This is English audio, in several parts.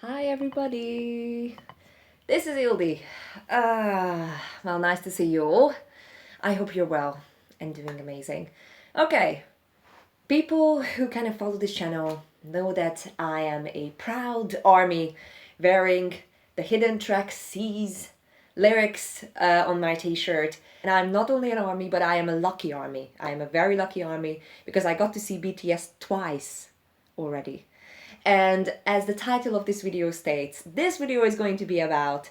Hi everybody! This is Ildi. Well, nice to see you all. I hope you're well and doing amazing. Okay, people who kind of follow this channel know that I am a proud army wearing the hidden track C's lyrics on my t-shirt. And I'm not only an army, but I am a lucky army. I am a very lucky army because I got to see BTS twice already. And as the title of this video states, this video is going to be about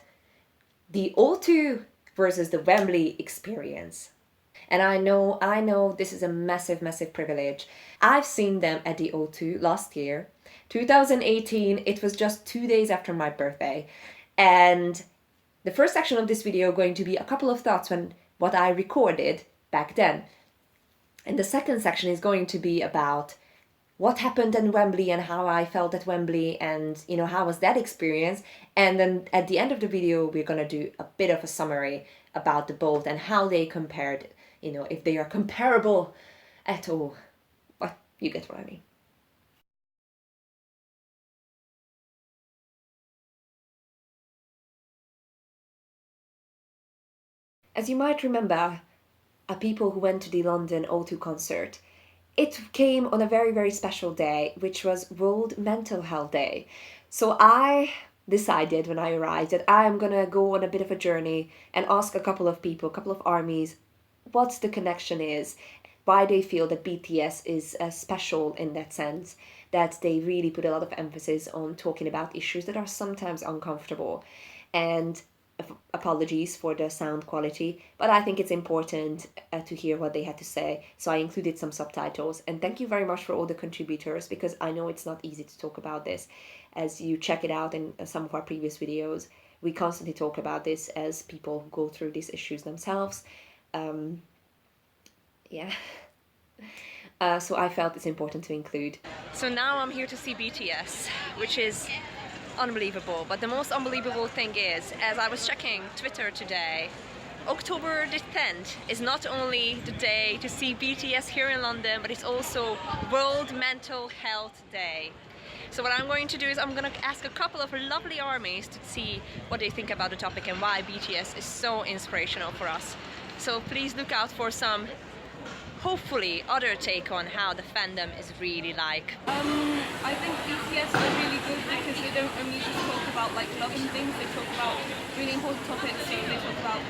the O2 versus the Wembley experience. And I know this is a massive privilege. I've seen them at the O2 last year, 2018. It was just 2 days after my birthday. And the first section of this video going to be a couple of thoughts on what I recorded back then. And the second section is going to be about what happened in Wembley and how I felt at Wembley and, how was that experience. And then at the end of the video, we're going to do a bit of a summary about the both and how they compared, if they are comparable at all. But you get what I mean. As you might remember, people who went to the London O2 concert, it came on a very special day, which was World Mental Health Day. So I decided when I arrived that I'm gonna go on a bit of a journey and ask a couple of people, a couple of armies, what the connection is, why they feel that BTS is special in that sense, that they really put a lot of emphasis on talking about issues that are sometimes uncomfortable. And apologies for the sound quality, but I think it's important to hear what they had to say, so I included some subtitles. And thank you very much for all the contributors, because I know it's not easy to talk about this. As you check it out in some of our previous videos, we constantly talk about this as people go through these issues themselves. Yeah. So I felt it's important to include. So now I'm here to see BTS, which is unbelievable. But the most unbelievable thing is, as I was checking Twitter today, October the 10th is not only the day to see BTS here in London, but it's also World Mental Health Day. So what I'm going to do is I'm going to ask a couple of lovely armies to see what they think about the topic and why BTS is so inspirational for us. So please look out for some, hopefully, other take on how the fandom is really like. I think BTS are really good because they don't only just talk about like love and things, they talk about really important topics. So they talk about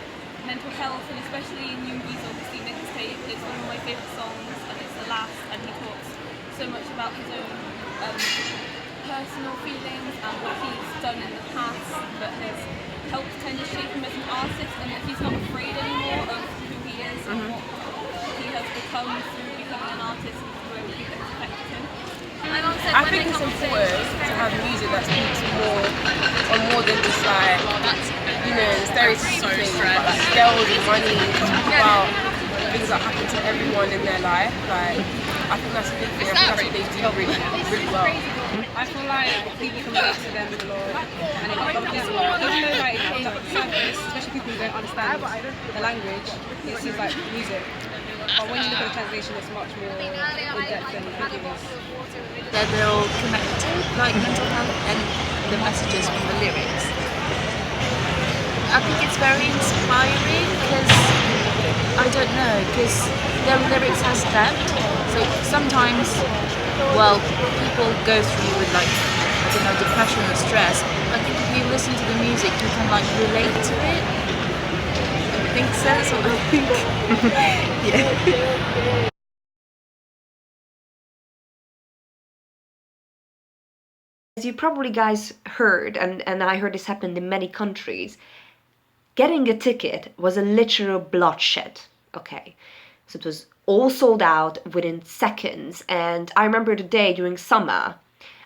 mental health, and especially in Yoongi's obviously mixtape is one of my favourite songs, and it's the last, and he talks so much about his own personal feelings and what he's done in the past that has helped kind of shape him as an artist, and that he's not afraid anymore of who he is and what he has become through becoming an artist and through everything that's affected him. I think it's important to have music that speaks more than just like, stereotypical things, but like girls and money, talk about things that happen to everyone in their life. Like, I think that's a big thing. I think that's what they do really well. I feel like people can relate to them a lot, and it becomes easier. Even though like it comes up with surface, especially people who don't understand the language, it seems like music. But when you look at the translation, it's much more in depth than you think it is. They're real connected, like mental health and the messages from the lyrics. I think it's very inspiring because, I don't know, because their lyrics has depth. So sometimes, people go through with depression or stress. I think if you listen to the music, you can relate to it. I think so, that's what I think. Yeah. As you probably guys heard, and I heard this happen in many countries, getting a ticket was a literal bloodshed, okay? So it was all sold out within seconds, and I remember the day during summer,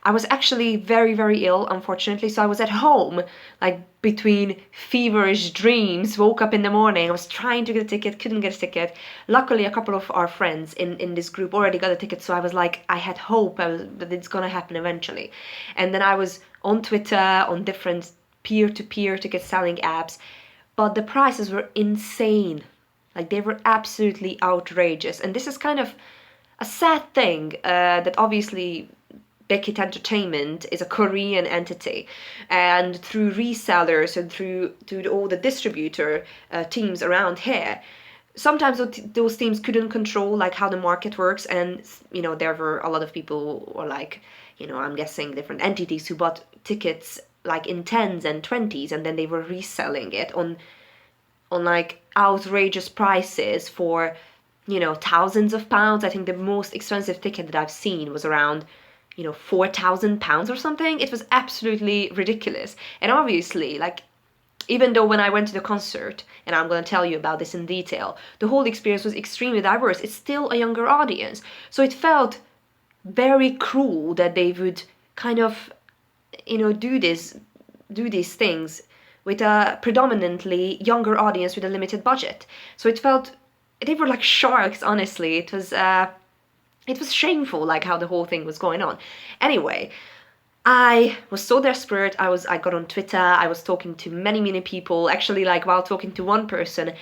I was actually very ill, unfortunately, so I was at home, between feverish dreams, woke up in the morning, I was trying to get a ticket, couldn't get a ticket. Luckily, a couple of our friends in this group already got a ticket, so I was I had hope that it's gonna happen eventually. And then I was on Twitter, on different peer-to-peer ticket selling apps, but the prices were insane. They were absolutely outrageous. And this is kind of a sad thing, that obviously Big Hit Entertainment is a Korean entity, and through resellers and through all the distributor teams around here, sometimes those teams couldn't control like how the market works, and you know, there were a lot of people, or like, you know, I'm guessing different entities who bought tickets like in 10s and 20s, and then they were reselling it on like outrageous prices for, you know, thousands of pounds. I think the most expensive ticket that I've seen was around, you know, £4,000 or something. It was absolutely ridiculous. And obviously, like, even though when I went to the concert, and I'm going to tell you about this in detail, the whole experience was extremely diverse, it's still a younger audience. So it felt very cruel that they would kind of, you know, do these things with a predominantly younger audience with a limited budget. So it felt, they were like sharks, honestly. It was shameful, like how the whole thing was going on. Anyway, I was so desperate. I got on Twitter. I was talking to many people. Actually, like while talking to one person,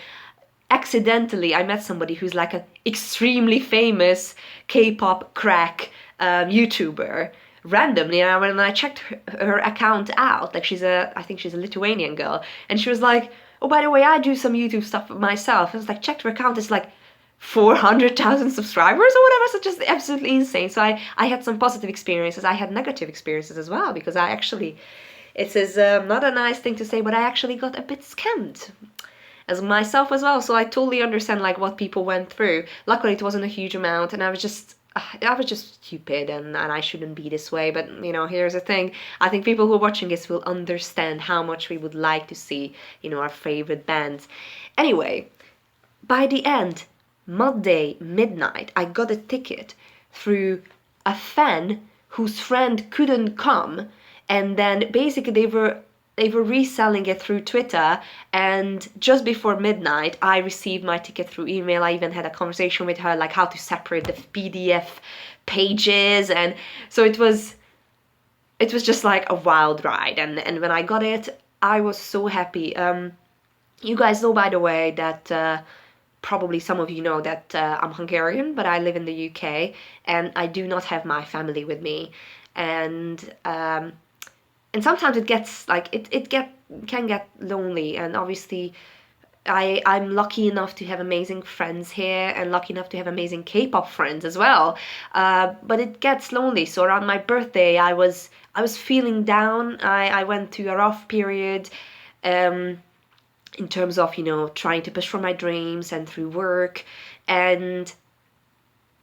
accidentally I met somebody who's like an extremely famous K-pop crack YouTuber. Randomly, and when I checked her account out, like I think she's a Lithuanian girl, and she was like, oh, by the way, I do some YouTube stuff myself. I was like, checked her account, it's like 400,000 subscribers or whatever, so just absolutely insane. So I had some positive experiences, I had negative experiences as well, because I actually, it is not a nice thing to say, but I actually got a bit scammed as myself as well. So I totally understand like what people went through. Luckily it wasn't a huge amount, and I was just stupid, and I shouldn't be this way. But you know, here's the thing, I think people who are watching this will understand how much we would like to see, you know, our favorite bands. Anyway, by the end, Monday midnight, I got a ticket through a fan whose friend couldn't come, and then basically they were reselling it through Twitter, and just before midnight I received my ticket through email. I even had a conversation with her like how to separate the PDF pages, and so it was just like a wild ride. And when I got it, I was so happy. You guys know, by the way, that probably some of you know that I'm Hungarian, but I live in the UK, and I do not have my family with me, and sometimes it gets like it can get lonely. And obviously I'm lucky enough to have amazing friends here, and lucky enough to have amazing K-pop friends as well, but it gets lonely. So around my birthday I was feeling down. I went through a rough period in terms of, you know, trying to push for my dreams and through work, and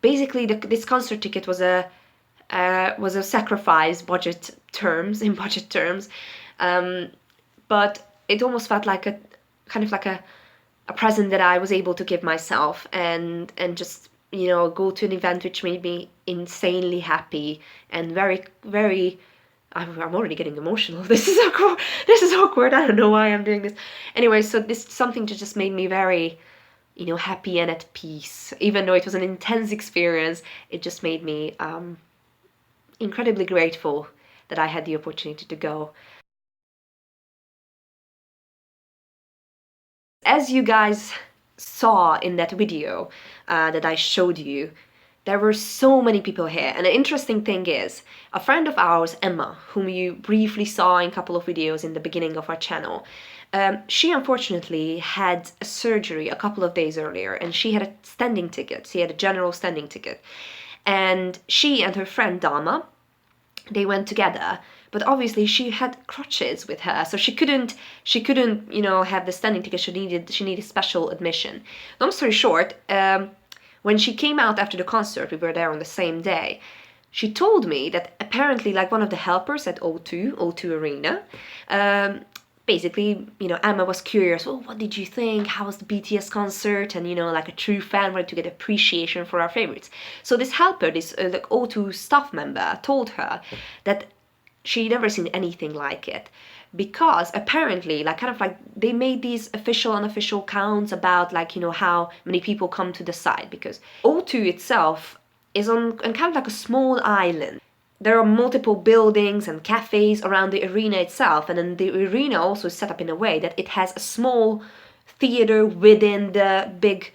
basically this concert ticket was a sacrifice in budget terms, but it almost felt like a kind of like a present that I was able to give myself, and just, you know, go to an event which made me insanely happy and very, very, I'm already getting emotional. This is awkward. This is awkward. I don't know why I'm doing this. Anyway, so this is something that just made me very, you know, happy and at peace. Even though it was an intense experience, it just made me incredibly grateful that I had the opportunity to go. As you guys saw in that video that I showed you, there were so many people here. And the interesting thing is, a friend of ours, Emma, whom you briefly saw in a couple of videos in the beginning of our channel, she unfortunately had a surgery a couple of days earlier, and she had a standing ticket. She had a general standing ticket. And she and her friend Dama, they went together, but obviously she had crutches with her, so she couldn't, you know, have the standing ticket. She needed special admission. Long story short, when she came out after the concert, we were there on the same day, she told me that apparently, like, one of the helpers at O2 Arena, basically, you know, Emma was curious, well, what did you think? How was the BTS concert? And, you know, like a true fan, wanted to get appreciation for our favorites. So this helper, this like O2 staff member, told her that she'd never seen anything like it. Because apparently, like, kind of like, they made these official, unofficial counts about, like, you know, how many people come to the site. Because O2 itself is on kind of like a small island. There are multiple buildings and cafes around the arena itself, and then the arena also is set up in a way that it has a small theater within the big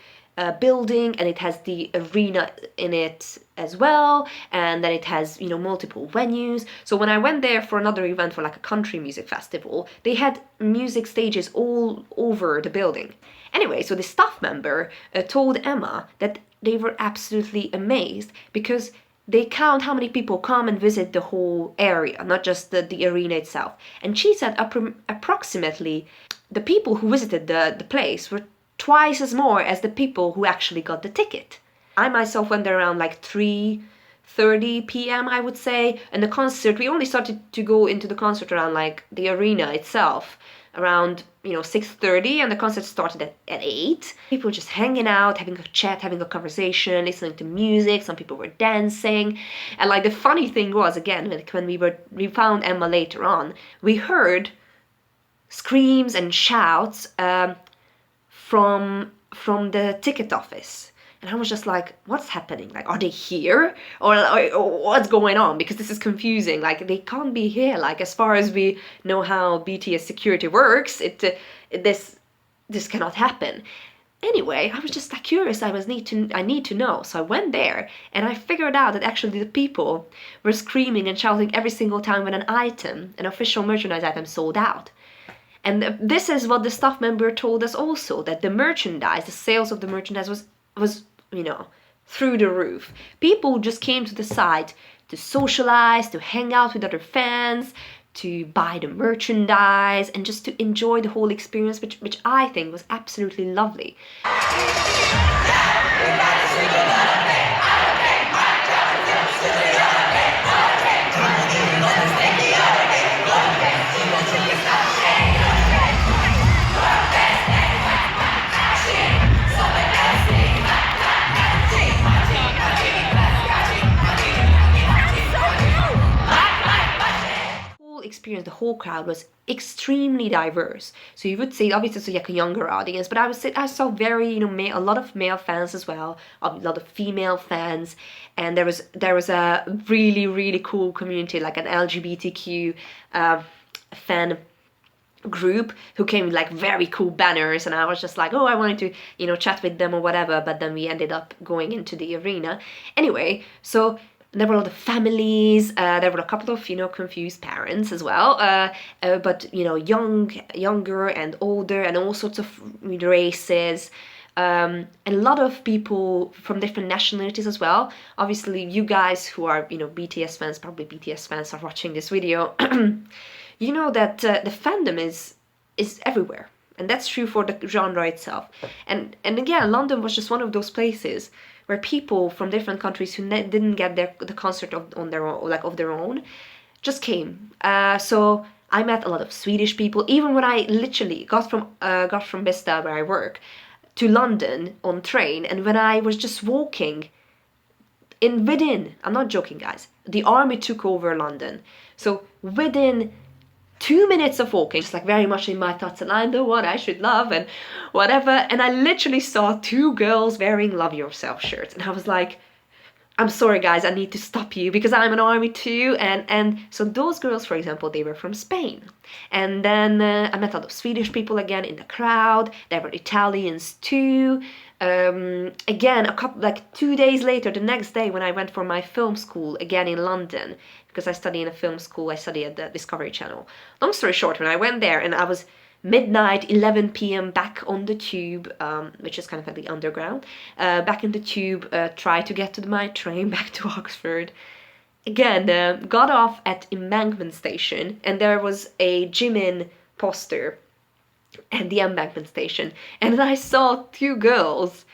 building, and it has the arena in it as well, and then it has, you know, multiple venues. So when I went there for another event for like a country music festival, they had music stages all over the building. Anyway, so the staff member told Emma that they were absolutely amazed because they count how many people come and visit the whole area, not just the arena itself. And she said approximately the people who visited the place were twice as more as the people who actually got the ticket. I myself went there around like 3:30 p.m. I would say, and the concert, we only started to go into the concert around like the arena itself around, you know, 6:30, and the concert started at 8. People were just hanging out, having a chat, having a conversation, listening to music. Some people were dancing. And like the funny thing was, again, when we found Emma later on, we heard screams and shouts from the ticket office. And I was just like, what's happening? Like, are they here? Or what's going on? Because this is confusing. Like, they can't be here. Like, as far as we know how BTS security works, this cannot happen. Anyway, I was just like curious. I need to know. So I went there and I figured out that actually the people were screaming and shouting every single time when an official merchandise item sold out. And this is what the staff member told us also, that the merchandise, the sales of the merchandise was, you know, through the roof. People just came to the site to socialize, to hang out with other fans, to buy the merchandise, and just to enjoy the whole experience, which I think was absolutely lovely. Experience, the whole crowd was extremely diverse. So you would say obviously it's like a younger audience, but I saw very, you know, a lot of male fans as well, a lot of female fans, and there was a really cool community, like an LGBTQ fan group who came with like very cool banners, and I was just like, oh, I wanted to, you know, chat with them or whatever, but then we ended up going into the arena. Anyway, so there were a lot of families, there were a couple of, you know, confused parents as well, but, you know, younger and older and all sorts of races, and a lot of people from different nationalities as well. Obviously, you guys who are, you know, BTS fans, probably BTS fans are watching this video, you know that the fandom is everywhere. And that's true for the genre itself. And again, London was just one of those places where people from different countries who didn't get the concert of their own just came. So I met a lot of Swedish people. Even when I literally got from Vista, where I work, to London on train, and when I was just walking, I'm not joking, guys, the army took over London. So within 2 minutes of walking, just like very much in my thoughts, and I know what I should love and whatever, and I literally saw 2 girls wearing Love Yourself shirts, and I was like, I'm sorry guys, I need to stop you because I'm an army too. And so those girls, for example, they were from Spain. And then I met a lot of Swedish people again in the crowd. There were Italians too. Again, 2 days later, the next day, when I went for my film school again in London, because I study in a film school, I study at the Discovery Channel. Long story short, when I went there and I was midnight, 11 p.m. back on the tube, which is kind of like the underground, back in the tube, tried to get to my train back to Oxford. Again, got off at Embankment Station, and there was a Jimin poster at the Embankment Station, and I saw two girls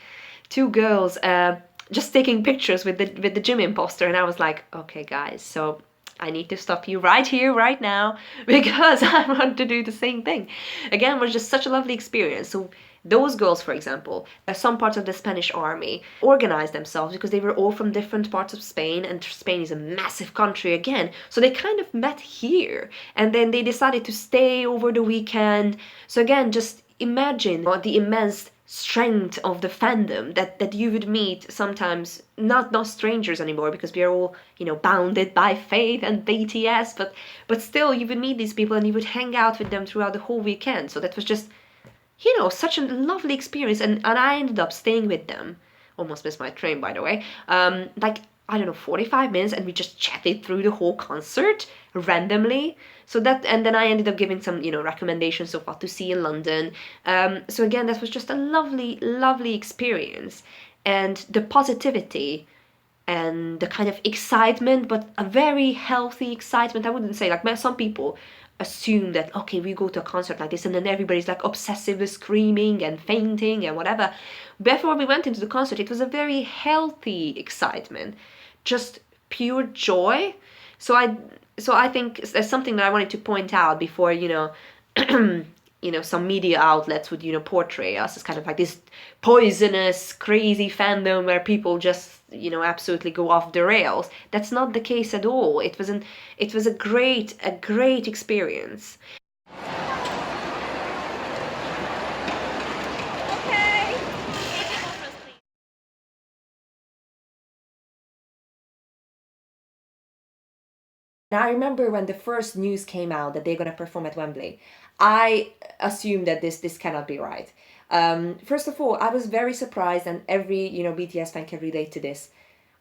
just taking pictures with the Jimin poster, and I was like, okay guys, so I need to stop you right here, right now, because I want to do the same thing. Again, it was just such a lovely experience. So those girls, for example, some parts of the Spanish army organized themselves because they were all from different parts of Spain, and Spain is a massive country again. So they kind of met here, and then they decided to stay over the weekend. So again, just imagine the immense strength of the fandom that you would meet sometimes, not strangers anymore, because we are all, you know, bounded by faith and BTS, but still you would meet these people and you would hang out with them throughout the whole weekend. So that was just, you know, such a lovely experience, and I ended up staying with them. Almost missed my train, by the way. Like I don't know, 45 minutes, and we just chatted through the whole concert randomly. So that, and then I ended up giving some, you know, recommendations of what to see in London. So again, that was just a lovely, lovely experience. And the positivity and the kind of excitement, but a very healthy excitement. I wouldn't say, like, some people assume that, okay, we go to a concert like this and then everybody's like obsessive with screaming and fainting and whatever. Before we went into the concert, it was a very healthy excitement, just pure joy. So I think there's something that I wanted to point out before, you know, you know, some media outlets would, you know, portray us as kind of like this poisonous, crazy fandom where people just, you know, absolutely go off the rails. That's not the case at all. It was a great experience. Now, I remember when the first news came out that they're going to perform at Wembley, I assumed that this cannot be right. First of all, I was very surprised, and every, you know, BTS fan can relate to this.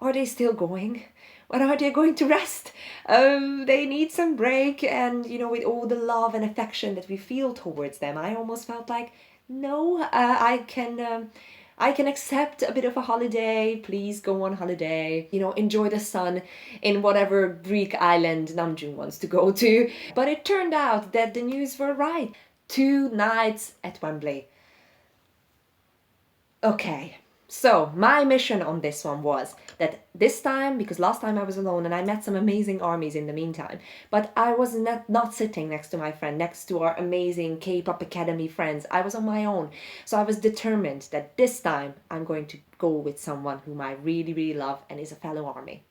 Are they still going? When are they going to rest? They need some break, and, you know, with all the love and affection that we feel towards them, I almost felt like, no, I can accept a bit of a holiday. Please go on holiday. You know, enjoy the sun in whatever Greek island Namjoon wants to go to. But it turned out that the news were right. 2 nights at Wembley. Okay. So, my mission on this one was that this time, because last time I was alone and I met some amazing armies in the meantime, but I was not sitting next to my friend, next to our amazing K-pop Academy friends. I was on my own. So I was determined that this time I'm going to go with someone whom I really, really love and is a fellow army.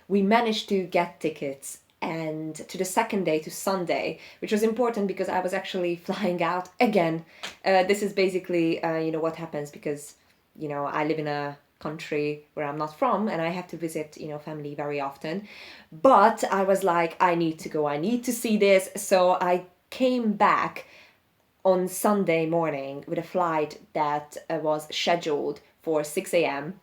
We managed to get tickets and to the second day, to Sunday, which was important because I was actually flying out again. This is basically, you know, what happens because, you know, I live in a country where I'm not from and I have to visit, you know, family very often. But I was like, I need to go, I need to see this. So I came back on Sunday morning with a flight that was scheduled for 6 a.m.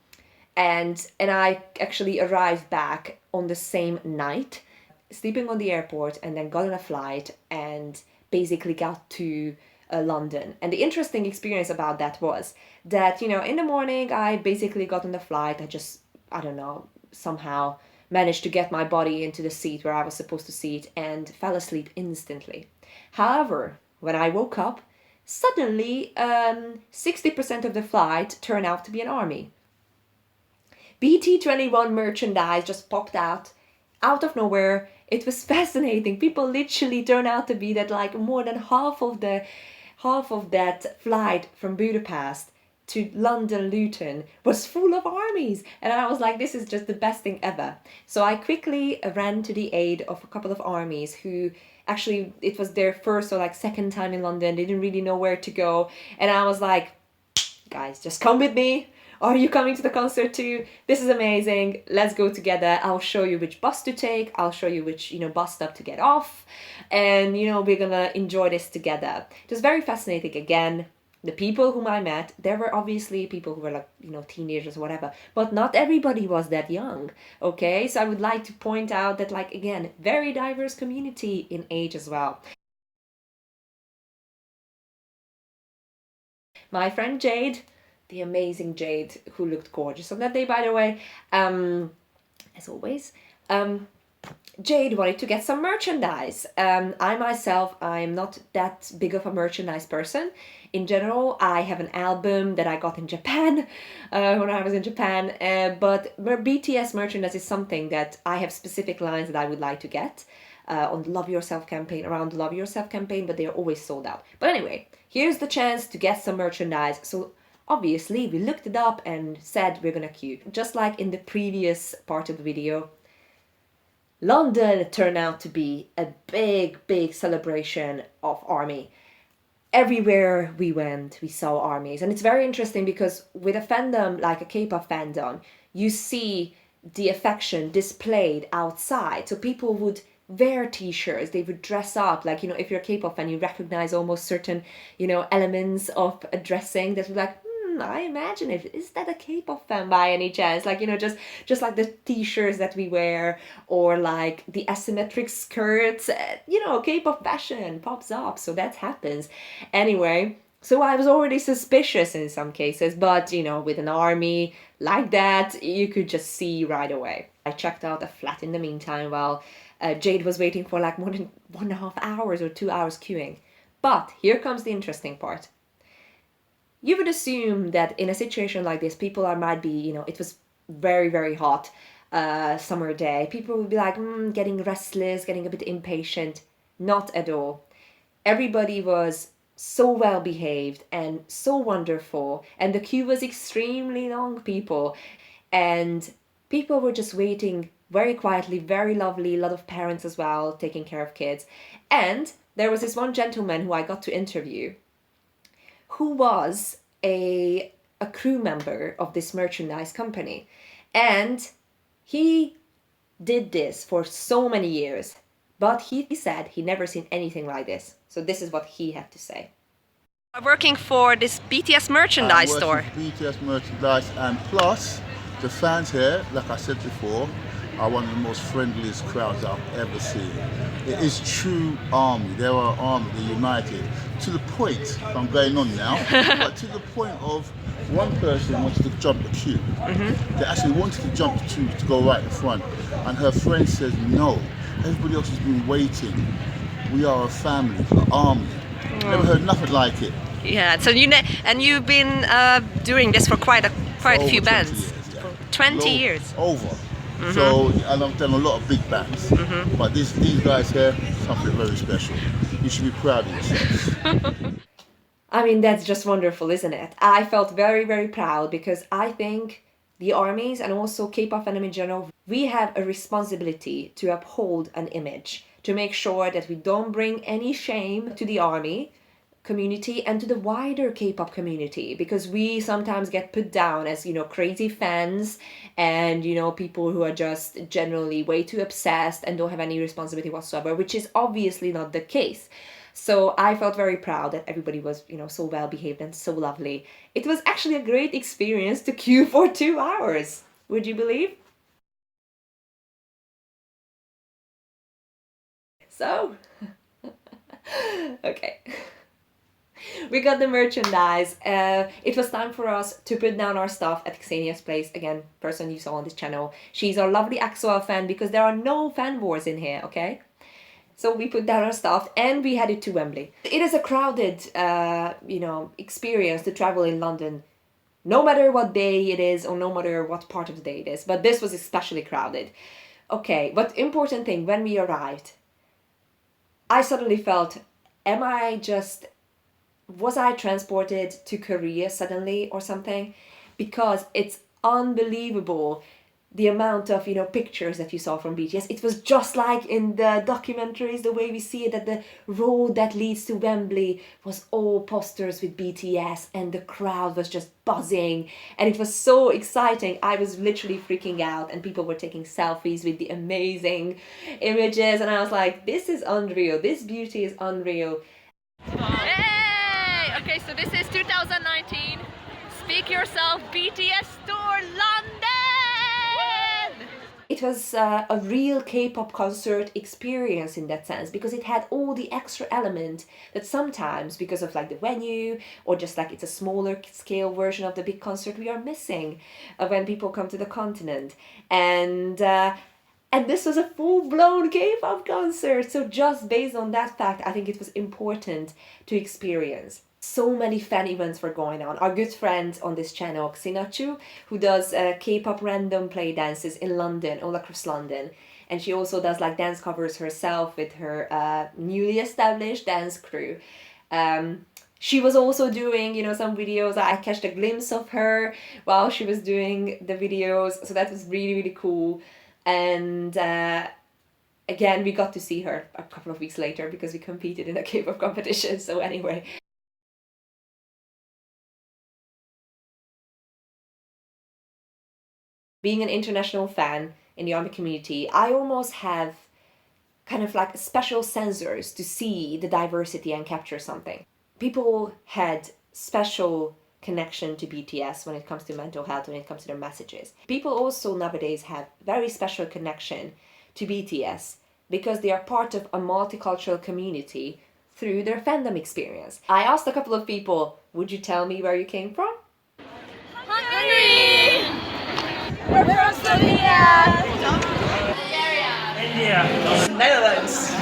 And I actually arrived back on the same night, sleeping on the airport, and then got on a flight and basically got to London. And the interesting experience about that was that, you know, in the morning I basically got on the flight. I don't know, somehow managed to get my body into the seat where I was supposed to sit and fell asleep instantly. However, when I woke up, suddenly 60% of the flight turned out to be an army. BT21 merchandise just popped out of nowhere. It was fascinating. People literally turned out to be that, like, more than half of that flight from Budapest to London Luton was full of armies. And I was like, this is just the best thing ever. So I quickly ran to the aid of a couple of armies who actually, it was their first or like second time in London. They didn't really know where to go. And I was like, guys, just come with me. Are you coming to the concert too? This is amazing. Let's go together. I'll show you which bus to take. I'll show you which, you know, bus stop to get off. And, you know, we're gonna enjoy this together. It was very fascinating. Again, the people whom I met, there were obviously people who were like, you know, teenagers or whatever, but not everybody was that young, okay? So I would like to point out that, like, again, very diverse community in age as well. My friend Jade, the amazing Jade, who looked gorgeous on that day, by the way, as always, Jade wanted to get some merchandise. I myself, I'm not that big of a merchandise person. In general, I have an album that I got in Japan when I was in Japan, but BTS merchandise is something that I have specific lines that I would like to get on the Love Yourself campaign, around the Love Yourself campaign, but they're always sold out. But anyway, here's the chance to get some merchandise. So obviously, we looked it up and said we're gonna queue. Just like in the previous part of the video, London turned out to be a big celebration of ARMY. Everywhere we went, we saw armies. And it's very interesting because with a fandom like a K-pop fandom, you see the affection displayed outside. So people would wear t-shirts, they would dress up, like, you know, if you're a K-pop fan, you recognize almost certain, you know, elements of a dressing that would like, I imagine it. Is that a K-pop fan by any chance? Like, just like the t-shirts that we wear, or like the asymmetric skirts, K-pop fashion pops up, so that happens. Anyway, so I was already suspicious in some cases, but with an army like that, you could just see right away. I checked out a flat in the meantime while Jade was waiting for like more than 1.5 hours or 2 hours queuing. But here comes the interesting part. You would assume that in a situation like this, people might be, it was very, very hot summer day. People would be like, getting restless, getting a bit impatient. Not at all. Everybody was so well behaved and so wonderful. And the queue was extremely long, people. And people were just waiting very quietly, very lovely. A lot of parents as well, taking care of kids. And there was this one gentleman who I got to interview, who was a crew member of this merchandise company. And he did this for so many years, but he said he never seen anything like this. So this is what he had to say. Working for this BTS merchandise store. BTS merchandise, and plus the fans here, like I said before, are one of the most friendliest crowds I've ever seen. It is true army. They are army, they're united. To the point, I'm going on now, but to the point of one person wanted to jump the queue. They actually wanted to jump the queue to go right in front. And her friend says, no, everybody else has been waiting. We are a family, an army. Never heard nothing like it. Yeah, so you've been doing this for quite a few bands. 20 years, yeah. 20 years. Over. So, and I've done a lot of big bands, but these guys here, something very special. You should be proud of yourselves. I mean, that's just wonderful, isn't it? I felt very, very proud because I think the armies and also K-pop fandom in general, we have a responsibility to uphold an image, to make sure that we don't bring any shame to the army community and to the wider K-pop community, because we sometimes get put down as, crazy fans and, people who are just generally way too obsessed and don't have any responsibility whatsoever, which is obviously not the case. So I felt very proud that everybody was, so well behaved and so lovely. It was actually a great experience to queue for 2 hours. Would you believe? So, okay. We got the merchandise. It was time for us to put down our stuff at Xenia's place. Again, person you saw on this channel. She's our lovely EXO fan because there are no fan wars in here, okay? So we put down our stuff and we headed to Wembley. It is a crowded, experience to travel in London, no matter what day it is or no matter what part of the day it is. But this was especially crowded. Okay, but important thing, when we arrived, I suddenly felt, was I transported to Korea suddenly or something? Because it's unbelievable the amount of, pictures that you saw from BTS. It was just like in the documentaries, the way we see it, that the road that leads to Wembley was all posters with BTS and the crowd was just buzzing and it was so exciting. I was literally freaking out and people were taking selfies with the amazing images and I was like, this is unreal. This beauty is unreal. Hey! Okay, so this is 2019. Speak Yourself BTS Tour London! It was a real K-pop concert experience in that sense because it had all the extra element that sometimes, because of like the venue or just like it's a smaller scale version of the big concert, we are missing when people come to the continent. And this was a full-blown K-pop concert. So just based on that fact, I think it was important to experience. So many fan events were going on. Our good friend on this channel, Xinachu, who does K-pop random play dances in London, all across London. And she also does like dance covers herself with her newly established dance crew. She was also doing, some videos. I catched a glimpse of her while she was doing the videos. So that was really, really cool. And again, we got to see her a couple of weeks later because we competed in a K-pop competition. So anyway. Being an international fan in the ARMY community, I almost have kind of like special sensors to see the diversity and capture something. People had special connection to BTS when it comes to mental health, when it comes to their messages. People also nowadays have very special connection to BTS because they are part of a multicultural community through their fandom experience. I asked a couple of people, would you tell me where you came from? Hungary! We're from Slovenia. India. Netherlands.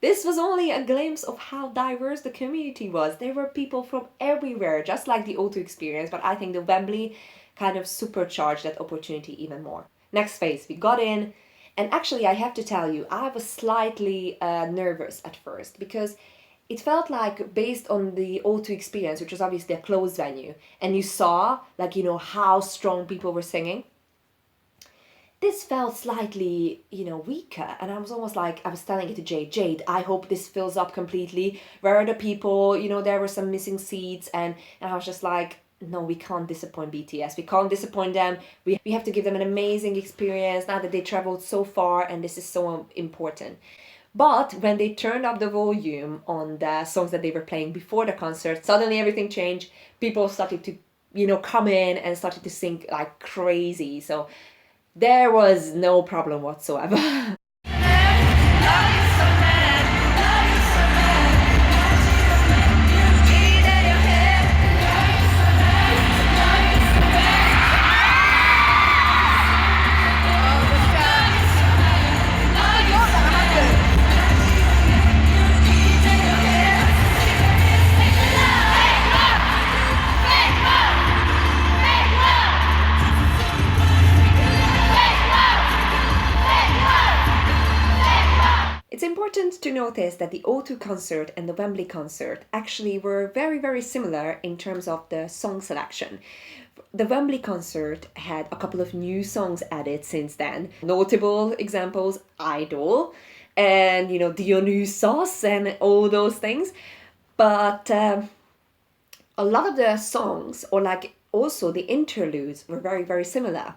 This was only a glimpse of how diverse the community was. There were people from everywhere, just like the O2 experience, but I think the Wembley kind of supercharged that opportunity even more. Next phase, we got in, and actually I have to tell you, I was slightly nervous at first because it felt like, based on the O2 experience, which was obviously a closed venue, and you saw, like, you know, how strong people were singing, this felt slightly, you know, weaker. And I was almost like, I was telling it to Jade, I hope this fills up completely. Where are the people? You know, there were some missing seats. And I was just like, no, we can't disappoint BTS. We can't disappoint them. We have to give them an amazing experience now that they traveled so far, and this is so important. But when they turned up the volume on the songs that they were playing before the concert, suddenly everything changed. People started to, you know, come in and started to sing like crazy. So there was no problem whatsoever. It's important to notice that the O2 concert and the Wembley concert actually were very, very similar in terms of the song selection. The Wembley concert had a couple of new songs added since then. Notable examples, Idol, and, you know, Dionysos and all those things. But a lot of the songs, or like also the interludes, were very, very similar.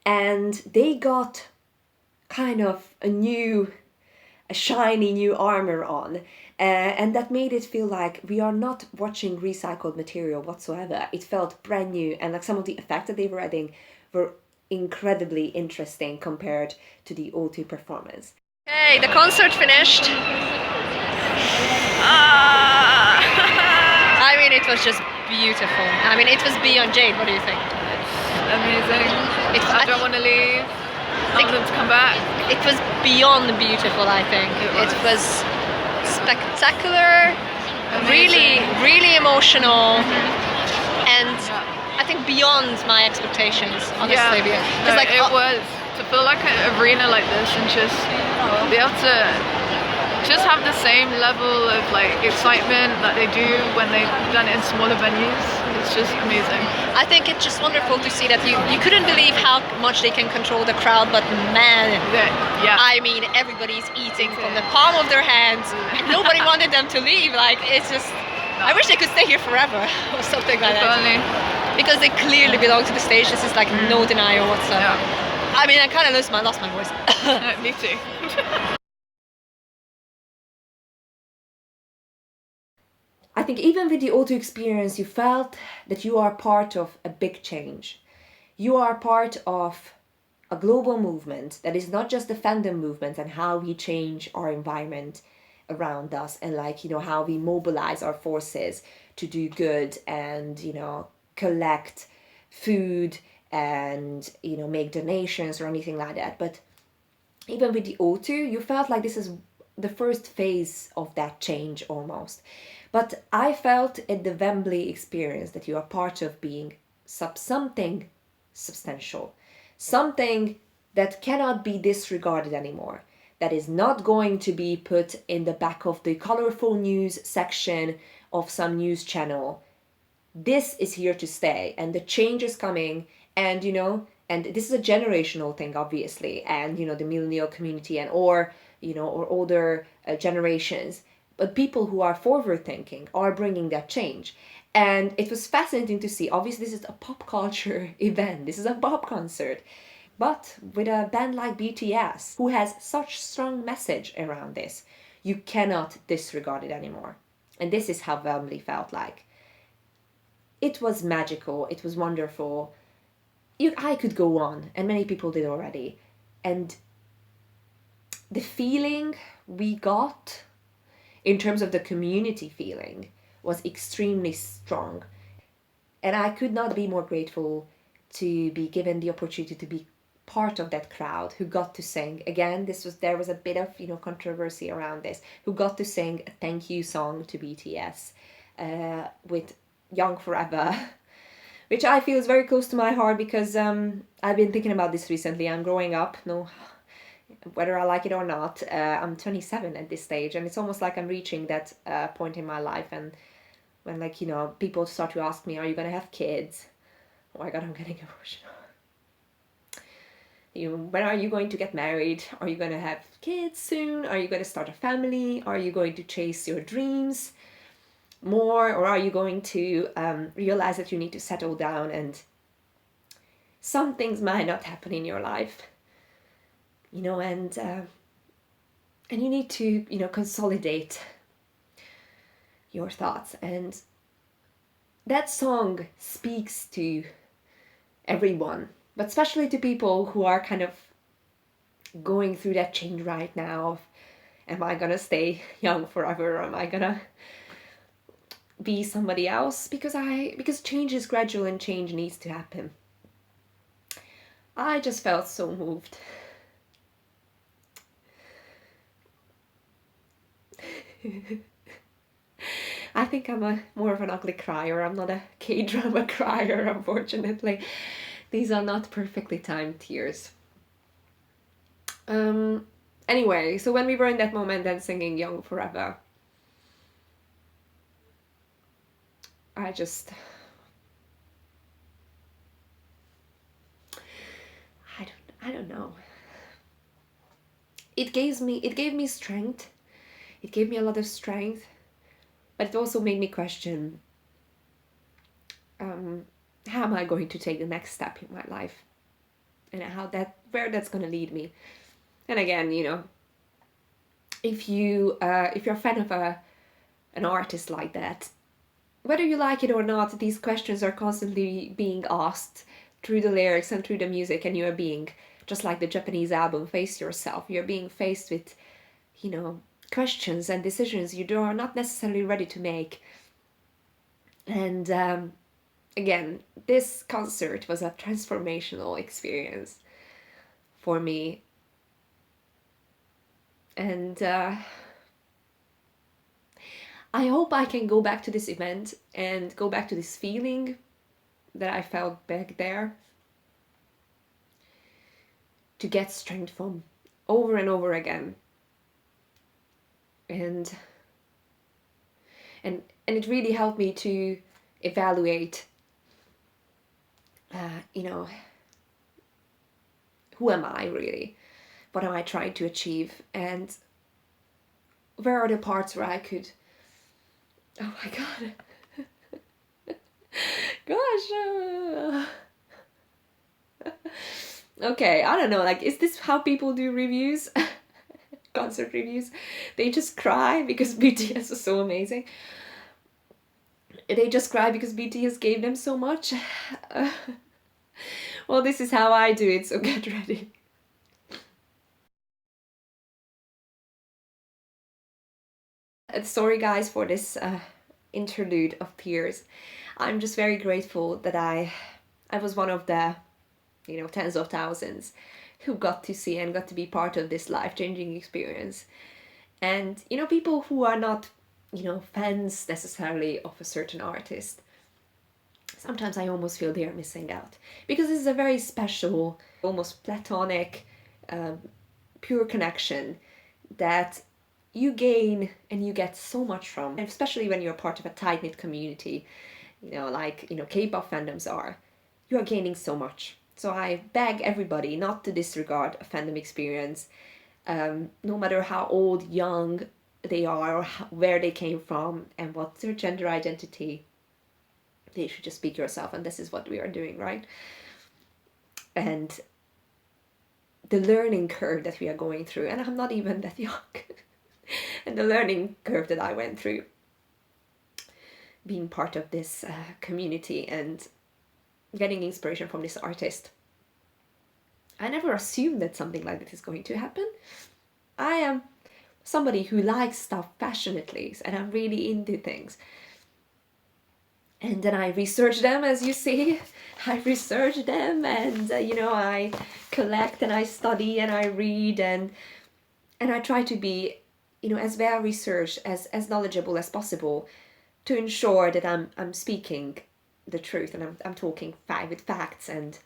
And they got kind of a shiny new armor on, and that made it feel like we are not watching recycled material whatsoever. It felt brand new, and like some of the effects that they were adding were incredibly interesting compared to the O2 performance. Okay, the concert finished. I mean, it was just beautiful. I mean, it was beyond. Jade, what do you think? Amazing. I don't want to leave. I want them to come back. It was beyond beautiful, I think. It was spectacular, really, really emotional, and I think beyond my expectations, honestly. Yeah, it was. To feel like an arena like this and just be able to just have the same level of like excitement that they do when they've done it in smaller venues. It's just amazing. I think it's just wonderful to see that you couldn't believe how much they can control the crowd, but man, Yeah. I mean, everybody's eating from the palm of their hands. Nobody wanted them to leave. Like, it's just, I wish they could stay here forever or something like that. Only. Because they clearly belong to the stage. This is like no denial whatsoever. Yeah. I mean, I kind of lost my voice. Me too. I think even with the O2 experience, you felt that you are part of a big change. You are part of a global movement that is not just the fandom movement and how we change our environment around us, and like, you know, how we mobilize our forces to do good and, you know, collect food and, you know, make donations or anything like that. But even with the O2, you felt like this is the first phase of that change almost. But I felt at the Wembley experience that you are part of being something substantial, something that cannot be disregarded anymore, that is not going to be put in the back of the colorful news section of some news channel. This is here to stay, and the change is coming, and, you know, and this is a generational thing, obviously, and, you know, the millennial community and or older generations, but people who are forward thinking are bringing that change. And it was fascinating to see. Obviously, this is a pop culture event. This is a pop concert. But with a band like BTS, who has such strong message around this, you cannot disregard it anymore. And this is how Wembley felt like. It was magical, it was wonderful. I could go on, and many people did already. And the feeling we got in terms of the community feeling was extremely strong. And I could not be more grateful to be given the opportunity to be part of that crowd who got to sing. Again, there was a bit of controversy around this, who got to sing a thank you song to BTS with Young Forever, which I feel is very close to my heart because I've been thinking about this recently. I'm growing up, whether I like it or not. I'm 27 at this stage, and it's almost like I'm reaching that point in my life. And when people start to ask me, are you going to have kids? Oh my God, I'm getting emotional. When are you going to get married? Are you going to have kids soon? Are you going to start a family? Are you going to chase your dreams more? Or are you going to realize that you need to settle down and some things might not happen in your life? And you need to, consolidate your thoughts. And that song speaks to everyone, but especially to people who are kind of going through that change right now of, am I gonna stay young forever, or am I gonna be somebody else? Because change is gradual and change needs to happen. I just felt so moved. I think I'm more of an ugly crier. I'm not a K-drama crier, unfortunately. These are not perfectly timed tears. Anyway, so when we were in that moment and singing Young Forever, I don't know. It gave me strength. It gave me a lot of strength, but it also made me question, how am I going to take the next step in my life, and where that's going to lead me. And again, if you're a fan of an artist like that, whether you like it or not, these questions are constantly being asked through the lyrics and through the music, and you are being, just like the Japanese album Face Yourself, you're being faced with, questions and decisions you are not necessarily ready to make. And again, this concert was a transformational experience for me. And I hope I can go back to this event and go back to this feeling that I felt back there, to get strength from over and over again. And it really helped me to evaluate, who am I really? What am I trying to achieve? And where are the parts where I could, oh my God, gosh, okay, I don't know, is this how people do reviews? Concert reviews? They just cry because BTS is so amazing. They just cry because BTS gave them so much. Well, this is how I do it, so get ready. Sorry guys for this interlude of tears. I'm just very grateful that I was one of the, tens of thousands who got to see and got to be part of this life-changing experience. And, people who are not, fans necessarily of a certain artist, sometimes I almost feel they are missing out. Because this is a very special, almost platonic, pure connection that you gain and you get so much from, and especially when you're part of a tight-knit community, like K-pop fandoms are, you are gaining so much. So I beg everybody not to disregard a fandom experience, no matter how old, young they are, or where they came from, and what's their gender identity. They should just speak yourself, and this is what we are doing, right? And the learning curve that we are going through, and I'm not even that young, and the learning curve that I went through being part of this community and getting inspiration from this artist. I never assumed that something like that is going to happen. I am somebody who likes stuff passionately, and I'm really into things. And then I research them, as you see. I research them, and I collect and I study and I read, and I try to be, as well researched, as knowledgeable as possible, to ensure that I'm speaking the truth and I'm talking with facts, and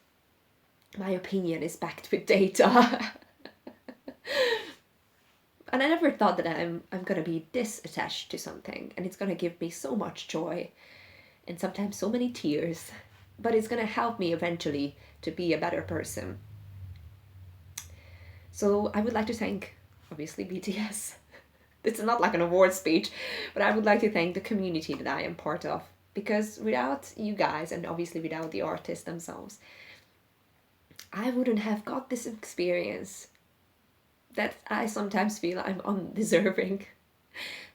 my opinion is backed with data. And I never thought that I'm gonna be this attached to something, and it's gonna give me so much joy and sometimes so many tears, but it's gonna help me eventually to be a better person. So I would like to thank, obviously, BTS. It's not like an award speech, but I would like to thank the community that I am part of, because without you guys, and obviously without the artists themselves, I wouldn't have got this experience that I sometimes feel I'm undeserving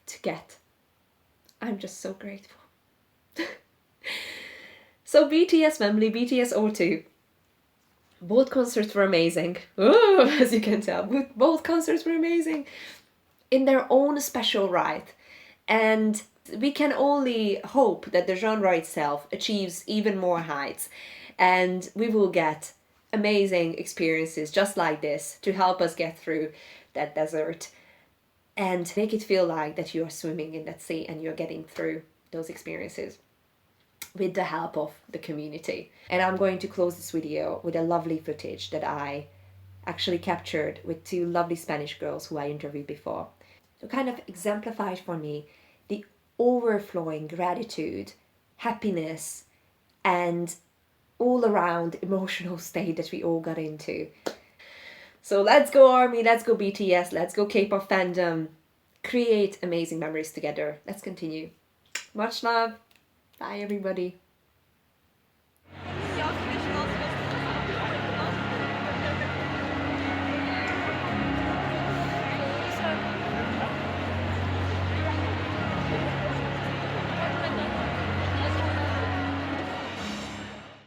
to get. I'm just so grateful. So BTS Wembley, BTS O2. Both concerts were amazing. Oh, as you can tell, both concerts were amazing in their own special right. And we can only hope that the genre itself achieves even more heights, and we will get amazing experiences just like this to help us get through that desert and make it feel like that you are swimming in that sea and you're getting through those experiences with the help of the community. And I'm going to close this video with a lovely footage that I actually captured with two lovely Spanish girls who I interviewed before, to kind of exemplify for me the overflowing gratitude, happiness, and all around emotional state that we all got into. So let's go ARMY, let's go BTS, let's go K-pop fandom, create amazing memories together. Let's continue. Much love. Bye everybody.